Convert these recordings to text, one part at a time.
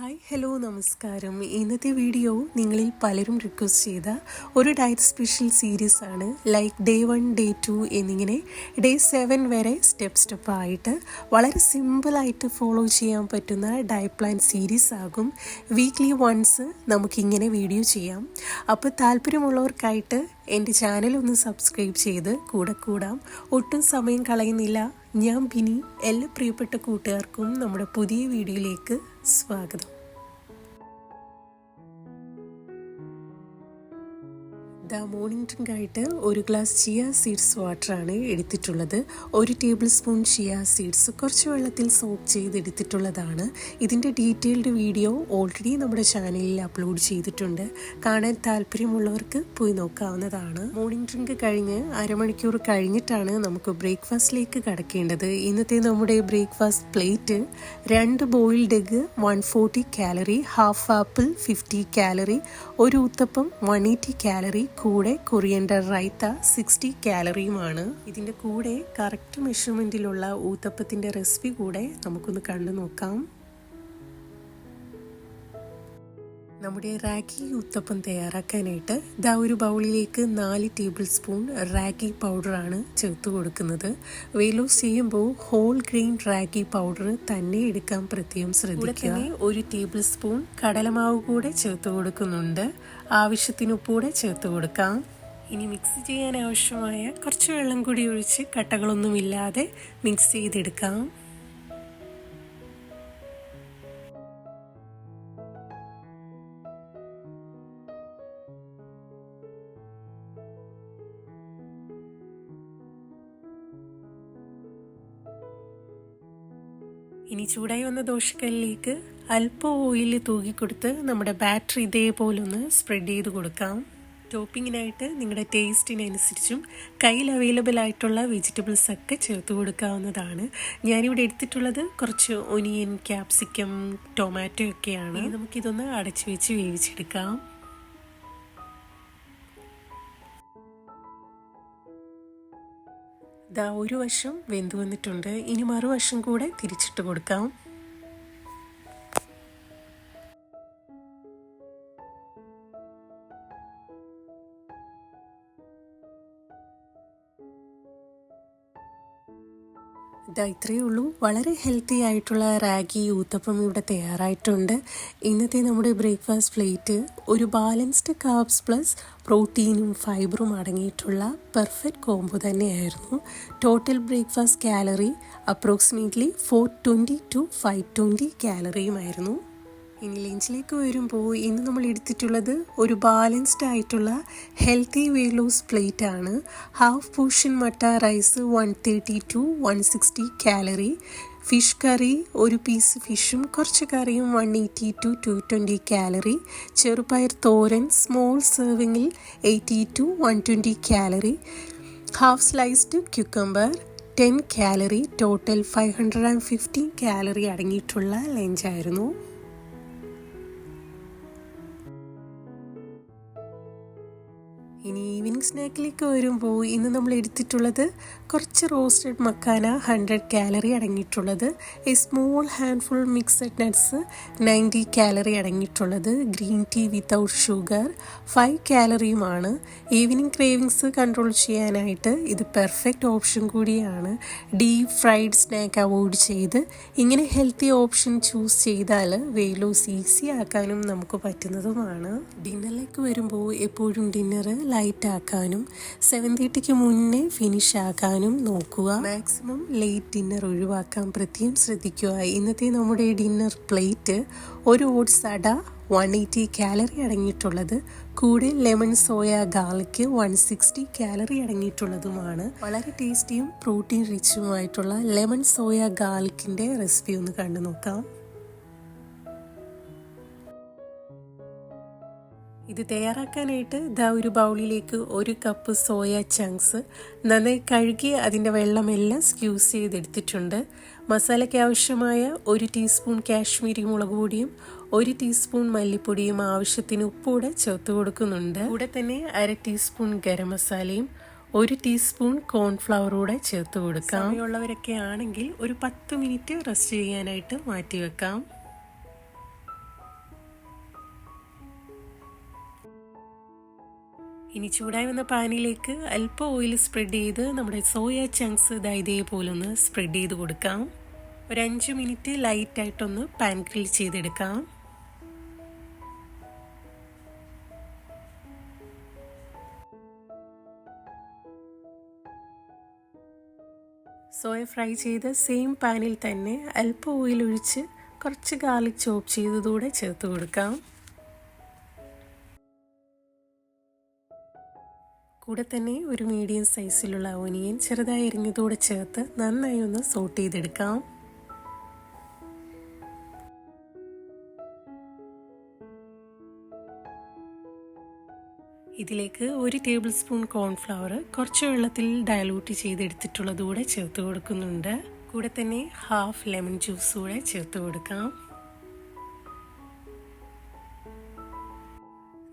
Hi hello നമസ്കാരം. ഇന്നത്തെ video നിങ്ങളിൽ പലരും റിക്വസ്റ്റ് ചെയ്ത ഒരു ഡയറ്റ് സ്പെഷ്യൽ സീരീസ് ആണ്. ലൈക്ക് ഡേ 1 ഡേ 2 എന്നിങ്ങനെ ഡേ 7 വരെ സ്റ്റെപ്പായിട്ട് വളരെ സിമ്പിളായിട്ട് ഫോളോ ചെയ്യാൻ പറ്റുന്ന ഡയറ്റ് പ്ലാൻ സീരീസ് ആകും. വീക്ക്ലി വൺസ് നമുക്കിങ്ങനെ വീഡിയോ ചെയ്യാം. അപ്പോൾ താല്പര്യമുള്ളവർക്കായിട്ട് എൻ്റെ ചാനൽ ഒന്ന് സബ്സ്ക്രൈബ് ചെയ്ത് കൂടാം. ഒട്ടും സമയം കളയുന്നില്ല. ഞാൻ ബിനി. എല്ലാ പ്രിയപ്പെട്ട കൂട്ടുകാർക്കും നമ്മുടെ പുതിയ വീഡിയോയിലേക്ക് സ്വാഗതം. മോർണിംഗ് ഡ്രിങ്ക് ആയിട്ട് ഒരു ഗ്ലാസ് ചിയ സീഡ്സ് വാട്ടറാണ് എടുത്തിട്ടുള്ളത്. 1 ടേബിൾ സ്പൂൺ ചിയ സീഡ്സ് കുറച്ച് വെള്ളത്തിൽ സോക്ക് ചെയ്തെടുത്തിട്ടുള്ളതാണ്. ഇതിൻ്റെ ഡീറ്റെയിൽഡ് വീഡിയോ ഓൾറെഡി നമ്മുടെ ചാനലിൽ അപ്ലോഡ് ചെയ്തിട്ടുണ്ട്. കാണാൻ താല്പര്യമുള്ളവർക്ക് പോയി നോക്കാവുന്നതാണ്. മോർണിംഗ് ഡ്രിങ്ക് കഴിഞ്ഞ് അരമണിക്കൂർ കഴിഞ്ഞിട്ടാണ് നമുക്ക് ബ്രേക്ക്ഫാസ്റ്റിലേക്ക് കടക്കേണ്ടത്. ഇന്നത്തെ നമ്മുടെ breakfast plate 2 boiled egg 140 calorie, half apple 50 calorie, ഒരു ഊത്തപ്പം 180 കാലറി, കൂടെ കൊറിയൻഡർ റൈത്ത 60 കാലറിയുമാണ്. ഇതിൻ്റെ കൂടെ കറക്റ്റ് മെഷർമെൻറ്റിലുള്ള ഊത്തപ്പത്തിൻ്റെ റെസിപ്പി കൂടെ നമുക്കൊന്ന് കണ്ടു നോക്കാം. നമ്മുടെ റാഗി ഊത്തപ്പം തയ്യാറാക്കാനായിട്ട് ഒരു ബൗളിലേക്ക് 4 ടേബിൾ സ്പൂൺ റാഗി പൗഡറാണ് ചേർത്ത് കൊടുക്കുന്നത്. വെയിറ്റ് ലോസ് ചെയ്യുമ്പോൾ ഹോൾ ഗ്രെയിൻ റാഗി പൗഡർ തന്നെ എടുക്കാൻ പ്രത്യേകം ശ്രദ്ധിക്കുക. 1 ടേബിൾ സ്പൂൺ കടലമാവ് കൂടെ ചേർത്ത് കൊടുക്കുന്നുണ്ട്. ആവശ്യത്തിന് ഉപ്പൂടെ ചേർത്ത് കൊടുക്കാം. ഇനി മിക്സ് ചെയ്യാൻ ആവശ്യമായ കുറച്ച് വെള്ളം കൂടി ഒഴിച്ച് കട്ടകളൊന്നുമില്ലാതെ മിക്സ് ചെയ്തെടുക്കാം. ഇനി ചൂടായി വന്ന ദോശക്കല്ലിലേക്ക് അല്പം ഓയിൽ തൂകിക്കൊടുത്ത് നമ്മുടെ ബാറ്റർ ഇതേപോലെ ഒന്ന് സ്പ്രെഡ് ചെയ്ത് കൊടുക്കാം. ടോപ്പിങ്ങിനായിട്ട് നിങ്ങളുടെ ടേസ്റ്റിനനുസരിച്ചും കയ്യിൽ അവൈലബിൾ ആയിട്ടുള്ള വെജിറ്റബിൾസ് ഒക്കെ ചേർത്ത് കൊടുക്കാവുന്നതാണ്. ഞാനിവിടെ എടുത്തിട്ടുള്ളത് കുറച്ച് ഒനിയൻ, ക്യാപ്സിക്കം, ടൊമാറ്റോ ഒക്കെയാണ്. നമുക്കിതൊന്ന് അടച്ചു വെച്ച് വേവിച്ചെടുക്കാം. ഒരു വശം വെന്ത് വന്നിട്ടുണ്ട്. ഇനി മറുവശം കൂടെ തിരിച്ചിട്ട് കൊടുക്കാം. ഇത്രയേ ഉള്ളൂ. വളരെ ഹെൽത്തി ആയിട്ടുള്ള റാഗി ഊത്തപ്പം ഇവിടെ തയ്യാറായിട്ടുണ്ട്. ഇന്നത്തെ നമ്മുടെ ബ്രേക്ക്ഫാസ്റ്റ് പ്ലേറ്റ് ഒരു ബാലൻസ്ഡ് കാർബ്സ് പ്ലസ് പ്രോട്ടീനും ഫൈബറും അടങ്ങിയിട്ടുള്ള പെർഫെക്റ്റ് കോംബോ തന്നെയായിരുന്നു. Total breakfast calorie approximately 420 to 520 കാലറിയുമായിരുന്നു. ഇനി ലഞ്ചിലേക്ക് വരുമ്പോൾ ഇന്ന് നമ്മൾ എടുത്തിട്ടുള്ളത് ഒരു ബാലൻസ്ഡ് ആയിട്ടുള്ള ഹെൽത്തി വെയിറ്റ് ലോസ് പ്ലേറ്റ് ആണ്. Half portion matta rice 130 to 160 calorie, fish curry, ഒരു പീസ് ഫിഷും കുറച്ച് കറിയും 180 to 220 കാലറി, ചെറുപയർ തോരൻ സ്മോൾ സെർവിങ്ങിൽ 80 to 120 calorie, half sliced cucumber 10 calorie, total 515 calorie അടങ്ങിയിട്ടുള്ള ലഞ്ചായിരുന്നു. ഇനി ഈവനിങ് സ്നാക്കിലേക്ക് വരുമ്പോൾ ഇന്ന് നമ്മൾ എടുത്തിട്ടുള്ളത് കുറച്ച് റോസ്റ്റഡ് മക്കാന 100 കാലറി അടങ്ങിയിട്ടുള്ളത്, a small handful mixed nuts 90 calorie അടങ്ങിയിട്ടുള്ളത്, ഗ്രീൻ ടീ വിത്തൗട്ട് ഷുഗർ 5 കാലറിയുമാണ്. ഈവനിങ് ക്രേവിങ്സ് കൺട്രോൾ ചെയ്യാനായിട്ട് ഇത് പെർഫെക്റ്റ് ഓപ്ഷൻ കൂടിയാണ്. ഡീപ് ഫ്രൈഡ് സ്നാക്ക് അവോയ്ഡ് ചെയ്ത് ഇങ്ങനെ ഹെൽത്തി ഓപ്ഷൻ ചൂസ് ചെയ്താൽ വെയിറ്റ് ലോസ് ഈസി ആക്കാനും നമുക്ക് പറ്റുന്നതുമാണ്. ഡിന്നറിലേക്ക് വരുമ്പോൾ എപ്പോഴും ഡിന്നർ ലൈറ്റ് ആക്കാനും 7:30 മുന്നേ ഫിനിഷ് ആക്കാനും നോക്കുക. മാക്സിമം ലേറ്റ് ഡിന്നർ ഒഴിവാക്കാൻ പ്രത്യേകം ശ്രദ്ധിക്കുക. ഇന്നത്തെ നമ്മുടെ ഡിന്നർ പ്ലേറ്റ് ഒരു ഓട്സ് അട 180 കാലറി അടങ്ങിയിട്ടുള്ളത്, കൂടെ ലെമൺ സോയ ഗാർലിക് 160 കാലറി അടങ്ങിയിട്ടുള്ളതുമാണ്. വളരെ ടേസ്റ്റിയും പ്രോട്ടീൻ റിച്ചുമായിട്ടുള്ള ലെമൺ സോയ ഗാർലിക്കിൻ്റെ റെസിപ്പി ഒന്ന് കണ്ടു നോക്കാം. ഇത് തയ്യാറാക്കാനായിട്ട് ഒരു ബൗളിലേക്ക് 1 കപ്പ് സോയ ചങ്ക്സ് നന്നായി കഴുകി അതിൻ്റെ വെള്ളമെല്ലാം സ്ക്യൂസ് ചെയ്തെടുത്തിട്ടുണ്ട്. മസാലയ്ക്ക് ആവശ്യമായ 1 ടീസ്പൂൺ കാശ്മീരി മുളക് പൊടിയും 1 ടീസ്പൂൺ മല്ലിപ്പൊടിയും ആവശ്യത്തിന് ഉപ്പൂടെ ചേർത്ത് കൊടുക്കുന്നുണ്ട്. കൂടെ തന്നെ 1/2 ടീസ്പൂൺ ഗരം മസാലയും 1 ടീസ്പൂൺ കോൺഫ്ലവർ കൂടെ ചേർത്ത് കൊടുക്കാം. സമയമുള്ളവരൊക്കെ ആണെങ്കിൽ ഒരു 10 മിനിറ്റ് റെസ്റ്റ് ചെയ്യാനായിട്ട് മാറ്റി വെക്കാം. ഇനി ചൂടായി വന്ന പാനിലേക്ക് അല്പം ഓയിൽ സ്പ്രെഡ് ചെയ്ത് നമ്മുടെ സോയ ചങ്ക്സ് ഇതേപോലെ ഒന്ന് സ്പ്രെഡ് ചെയ്ത് കൊടുക്കാം. ഒരു 5 മിനിറ്റ് ലൈറ്റായിട്ടൊന്ന് പാൻ ഗ്രിൽ ചെയ്തെടുക്കാം. സോയ ഫ്രൈ ചെയ്ത് സെയിം പാനിൽ തന്നെ അല്പം ഓയിൽ ഒഴിച്ച് കുറച്ച് ഗാർലിക് ചോപ്പ് ചെയ്തതൂടെ ചേർത്ത് കൊടുക്കാം. കൂടെ തന്നെ ഒരു മീഡിയം സൈസിലുള്ള ഓനിയൻ ചെറുതായി അരിഞ്ഞതൂടെ ചേർത്ത് നന്നായി ഒന്ന് സോട്ട് ചെയ്തെടുക്കാം. ഇതിലേക്ക് 1 ടേബിൾ സ്പൂൺ കോൺഫ്ലവർ കുറച്ച് വെള്ളത്തിൽ ഡയലൂട്ട് ചെയ്തെടുത്തിട്ടുള്ളതുകൂടെ ചേർത്ത് കൊടുക്കുന്നുണ്ട്. കൂടെ തന്നെ ഹാഫ് ലെമൺ ജ്യൂസ് കൂടെ ചേർത്ത് കൊടുക്കാം.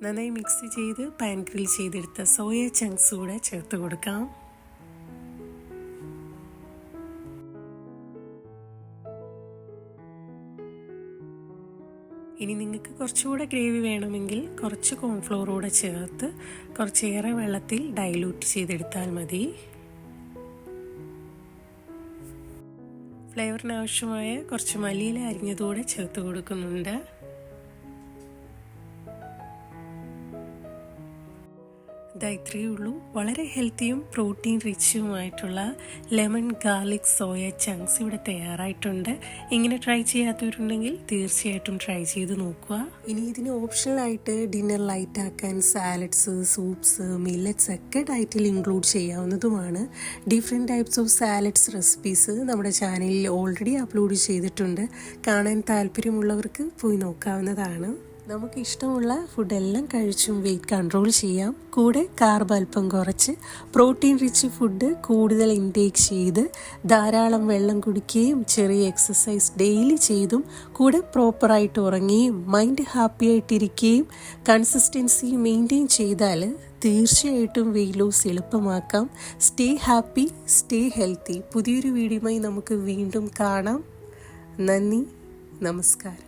നന്നായി മിക്സ് ചെയ്ത് പാൻ ഗ്രിൽ ചെയ്തെടുത്ത സോയ ചങ്ക്സ് കൂടെ ചേർത്ത് കൊടുക്കാം. ഇനി നിങ്ങൾക്ക് കുറച്ചുകൂടെ ഗ്രേവി വേണമെങ്കിൽ കുറച്ച് കോൺഫ്ലോർ കൂടെ ചേർത്ത് കുറച്ചേറെ വെള്ളത്തിൽ ഡൈലൂട്ട് ചെയ്തെടുത്താൽ മതി. ഫ്ലേവറിന് ആവശ്യമായ കുറച്ച് മല്ലിയില അരിഞ്ഞതോടെ ചേർത്ത് കൊടുക്കുന്നുണ്ട്. ഇത്രയേ ഉള്ളൂ. വളരെ ഹെൽത്തിയും പ്രോട്ടീൻ റിച്ചുമായിട്ടുള്ള ലെമൺ ഗാർലിക് സോയ ചങ്ക്സ് ഇവിടെ തയ്യാറായിട്ടുണ്ട്. ഇങ്ങനെ ട്രൈ ചെയ്യാത്തവരുണ്ടെങ്കിൽ തീർച്ചയായിട്ടും ട്രൈ ചെയ്ത് നോക്കുക. ഇനി ഇതിന് ഓപ്ഷണലായിട്ട് ഡിന്നർ ലൈറ്റ് ആക്കാൻ സാലഡ്സ്, സൂപ്സ്, മില്ലറ്റ്സ് ഒക്കെ ഡയറ്റിൽ ഇൻക്ലൂഡ് ചെയ്യാവുന്നതുമാണ്. Different types of salads recipes നമ്മുടെ ചാനലിൽ ഓൾറെഡി അപ്ലോഡ് ചെയ്തിട്ടുണ്ട്. കാണാൻ താല്പര്യമുള്ളവർക്ക് പോയി നോക്കാവുന്നതാണ്. നമുക്ക് ഇഷ്ടമുള്ള ഫുഡെല്ലാം കഴിച്ചും വെയിറ്റ് കൺട്രോൾ ചെയ്യാം. കൂടെ കാർബ് അല്പം കുറച്ച് പ്രോട്ടീൻ റിച്ച് ഫുഡ് കൂടുതൽ ഇൻടേക്ക് ചെയ്ത് ധാരാളം വെള്ളം കുടിക്കുകയും ചെറിയ എക്സസൈസ് ഡെയിലി ചെയ്തും കൂടെ പ്രോപ്പറായിട്ട് ഉറങ്ങുകയും മൈൻഡ് ഹാപ്പി ആയിട്ടിരിക്കുകയും കൺസിസ്റ്റൻസി മെയിൻറ്റെയിൻ ചെയ്താൽ തീർച്ചയായിട്ടും വെയിറ്റ് ലോസ് എളുപ്പമാക്കാം. Stay happy, stay healthy. പുതിയൊരു വീഡിയോയുമായി നമുക്ക് വീണ്ടും കാണാം. നന്ദി, നമസ്കാരം.